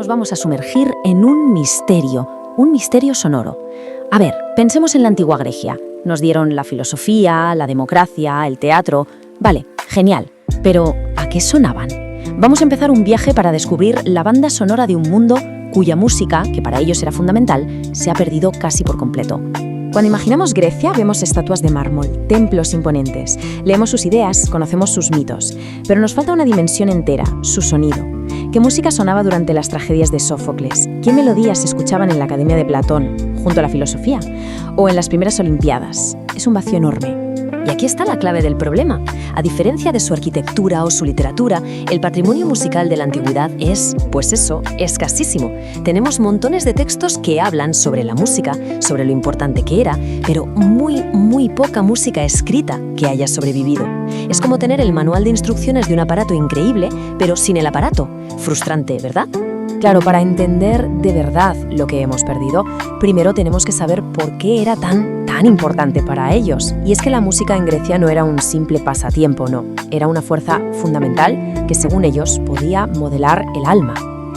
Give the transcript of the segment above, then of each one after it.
vamos a sumergir en un misterio sonoro. A ver, pensemos en la antigua Grecia. Nos dieron la filosofía, la democracia, el teatro. Vale, genial. Pero, ¿a qué sonaban? Vamos a empezar un viaje para descubrir la banda sonora de un mundo cuya música, que para ellos era fundamental, se ha perdido casi por completo. Cuando imaginamos Grecia, vemos estatuas de mármol, templos imponentes, leemos sus ideas, conocemos sus mitos, pero nos falta una dimensión entera, su sonido. ¿Qué música sonaba durante las tragedias de Sófocles? ¿Qué melodías se escuchaban en la Academia de Platón, junto a la filosofía? ¿O en las primeras Olimpiadas? Es un vacío enorme. Y aquí está la clave del problema. A diferencia de su arquitectura o su literatura, el patrimonio musical de la antigüedad es, pues eso, escasísimo. Tenemos montones de textos que hablan sobre la música, sobre lo importante que era, pero muy poca música escrita que haya sobrevivido. Es como tener el manual de instrucciones de un aparato increíble, pero sin el aparato. Frustrante, ¿verdad? Claro, para entender de verdad lo que hemos perdido, primero tenemos que saber por qué era tan importante para ellos. Y es que la música en Grecia no era un simple pasatiempo, no. Era una fuerza fundamental que, según ellos, podía modelar el alma.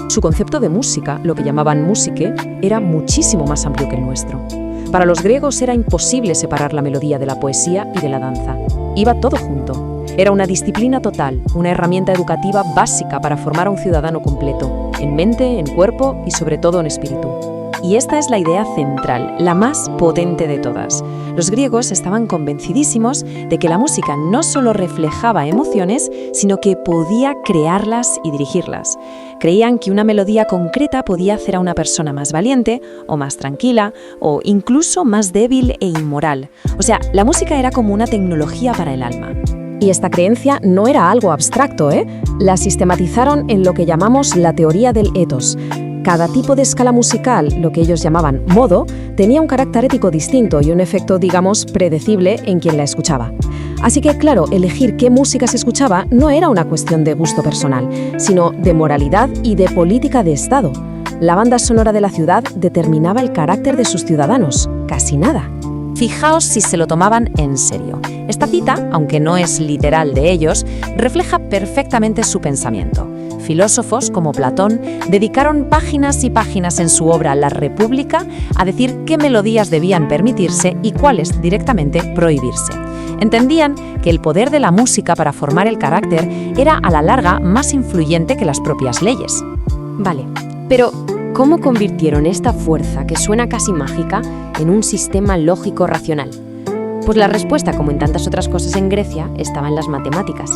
Su concepto de música, lo que llamaban músique, era muchísimo más amplio que el nuestro. Para los griegos era imposible separar la melodía de la poesía y de la danza. Iba todo junto. Era una disciplina total, una herramienta educativa básica para formar a un ciudadano completo, en mente, en cuerpo y sobre todo en espíritu. Y esta es la idea central, la más potente de todas. Los griegos estaban convencidísimos de que la música no solo reflejaba emociones, sino que podía crearlas y dirigirlas. Creían que una melodía concreta podía hacer a una persona más valiente, o más tranquila, o incluso más débil e inmoral. O sea, la música era como una tecnología para el alma. Y esta creencia no era algo abstracto, La sistematizaron en lo que llamamos la teoría del ethos. Cada tipo de escala musical, lo que ellos llamaban modo, tenía un carácter ético distinto y un efecto, digamos, predecible en quien la escuchaba. Así que, claro, elegir qué música se escuchaba no era una cuestión de gusto personal, sino de moralidad y de política de Estado. La banda sonora de la ciudad determinaba el carácter de sus ciudadanos, casi nada. Fijaos si se lo tomaban en serio. Esta cita, aunque no es literal de ellos, refleja perfectamente su pensamiento. Filósofos como Platón dedicaron páginas y páginas en su obra La República a decir qué melodías debían permitirse y cuáles directamente prohibirse. Entendían que el poder de la música para formar el carácter era a la larga más influyente que las propias leyes. Vale, pero ¿cómo convirtieron esta fuerza, que suena casi mágica, en un sistema lógico racional? Pues la respuesta, como en tantas otras cosas en Grecia, estaba en las matemáticas.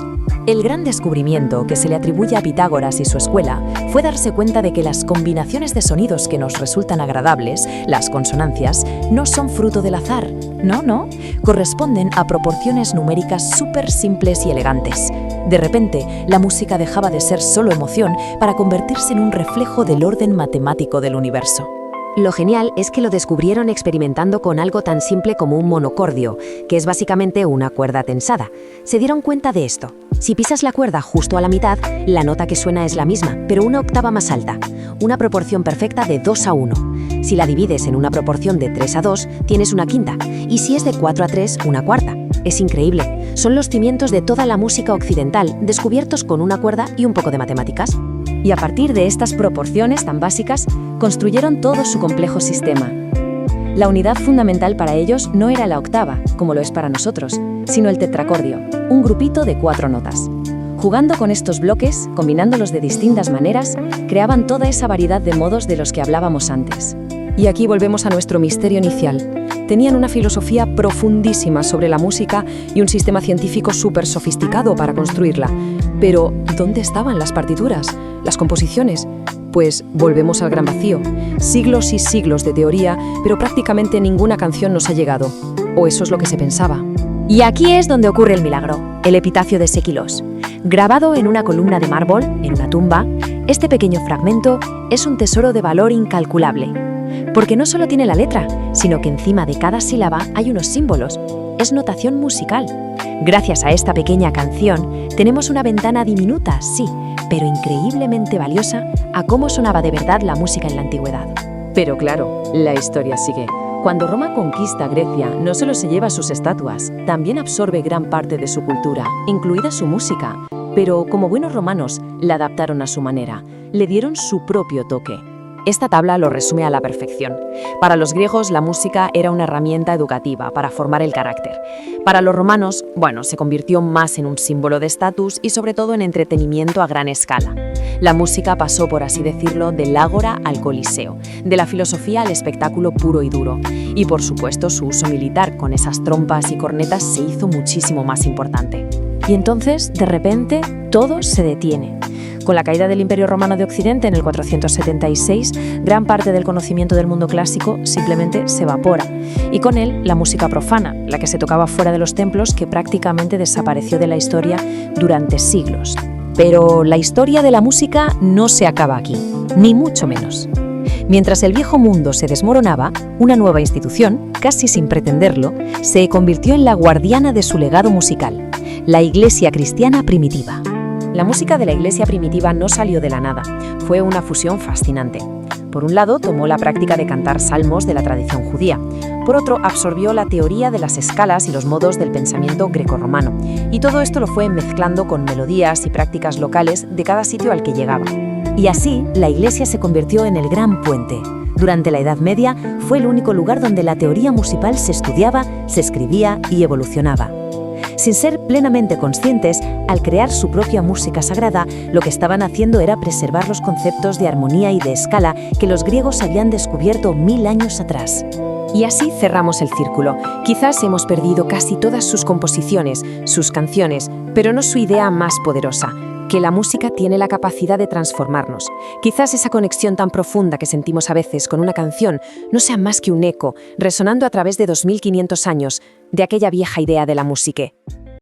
El gran descubrimiento que se le atribuye a Pitágoras y su escuela fue darse cuenta de que las combinaciones de sonidos que nos resultan agradables, las consonancias, no son fruto del azar. No, corresponden a proporciones numéricas súper simples y elegantes. De repente, la música dejaba de ser solo emoción para convertirse en un reflejo del orden matemático del universo. Lo genial es que lo descubrieron experimentando con algo tan simple como un monocordio, que es básicamente una cuerda tensada. Se dieron cuenta de esto. Si pisas la cuerda justo a la mitad, la nota que suena es la misma, pero una octava más alta. Una proporción perfecta de 2:1. Si la divides en una proporción de 3:2, tienes una quinta. Y si es de 4:3, una cuarta. Es increíble. Son los cimientos de toda la música occidental, descubiertos con una cuerda y un poco de matemáticas. Y a partir de estas proporciones tan básicas, construyeron todo su complejo sistema. La unidad fundamental para ellos no era la octava, como lo es para nosotros, sino el tetracordio, un grupito de 4 notas. Jugando con estos bloques, combinándolos de distintas maneras, creaban toda esa variedad de modos de los que hablábamos antes. Y aquí volvemos a nuestro misterio inicial. Tenían una filosofía profundísima sobre la música y un sistema científico súper sofisticado para construirla. Pero, ¿dónde estaban las partituras? ¿Las composiciones? Pues volvemos al gran vacío. Siglos y siglos de teoría, pero prácticamente ninguna canción nos ha llegado. O eso es lo que se pensaba. Y aquí es donde ocurre el milagro, el epitafio de Séquilos. Grabado en una columna de mármol, en una tumba, este pequeño fragmento es un tesoro de valor incalculable. Porque no solo tiene la letra, sino que encima de cada sílaba hay unos símbolos. Es notación musical. Gracias a esta pequeña canción, tenemos una ventana diminuta, sí, pero increíblemente valiosa a cómo sonaba de verdad la música en la antigüedad. Pero claro, la historia sigue. Cuando Roma conquista Grecia, no solo se lleva sus estatuas, también absorbe gran parte de su cultura, incluida su música. pero como buenos romanos, la adaptaron a su manera, le dieron su propio toque. Esta tabla lo resume a la perfección. Para los griegos, la música era una herramienta educativa para formar el carácter. Para los romanos, se convirtió más en un símbolo de estatus y sobre todo en entretenimiento a gran escala. La música pasó, por así decirlo, del ágora al coliseo, de la filosofía al espectáculo puro y duro. Y por supuesto, su uso militar con esas trompas y cornetas se hizo muchísimo más importante. Y entonces, de repente, todo se detiene. Con la caída del Imperio Romano de Occidente en el 476, gran parte del conocimiento del mundo clásico simplemente se evapora. Y con él, la música profana, la que se tocaba fuera de los templos, que prácticamente desapareció de la historia durante siglos. Pero la historia de la música no se acaba aquí, ni mucho menos. Mientras el viejo mundo se desmoronaba, una nueva institución, casi sin pretenderlo, se convirtió en la guardiana de su legado musical, la Iglesia cristiana primitiva. La música de la Iglesia primitiva no salió de la nada, fue una fusión fascinante. Por un lado, tomó la práctica de cantar salmos de la tradición judía. Por otro, absorbió la teoría de las escalas y los modos del pensamiento grecorromano. Y todo esto lo fue mezclando con melodías y prácticas locales de cada sitio al que llegaba. Y así, la Iglesia se convirtió en el gran puente. Durante la Edad Media, fue el único lugar donde la teoría musical se estudiaba, se escribía y evolucionaba. Sin ser plenamente conscientes, al crear su propia música sagrada, lo que estaban haciendo era preservar los conceptos de armonía y de escala que los griegos habían descubierto 1000 años atrás. Y así cerramos el círculo. Quizás hemos perdido casi todas sus composiciones, sus canciones, pero no su idea más poderosa, que la música tiene la capacidad de transformarnos. Quizás esa conexión tan profunda que sentimos a veces con una canción no sea más que un eco, resonando a través de 2500 años de aquella vieja idea de la música.